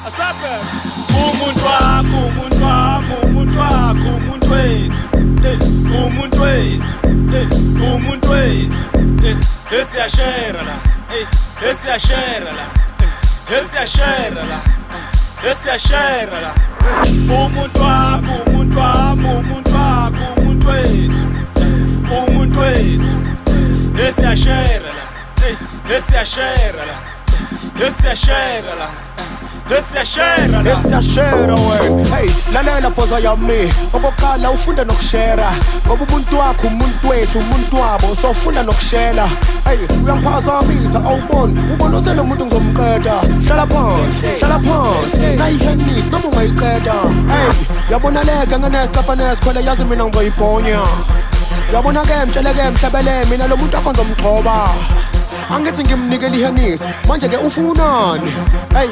Asabe umuntu wakho, umuntu wami, umuntu wakho, umuntu wethu, umuntu wethu, umuntu wethu, esiyashare la, esiyashare la, esiyashare la, esiyashare la. Umuntu wakho, umuntu wami, umuntu wakho, umuntu wethu, umuntu wethu, esiyashare la, esiyashare la, esiyashare la. Esiyashare wena, hey, lalela phoza yami. Okokuqala ufunda nokushare, ngoba ubuntu wakho umuntu wethu, umuntu wabo, so ufunda nokushare. Hey, uyangiphazamisa awuboni, ubona uthi lo muntu ngizomqeda. Hlala phansi, nayihenisi noma ungayiqeda. Hey, yabona leke ngenesitafa nesikhwele yazi mina ngizoyibhonya. Yabona ke mtshele ke mhlabele mina lo muntu akho ngizomgcoba. Angithi ngimnikela ihenisi, manje ke ufunani? Hey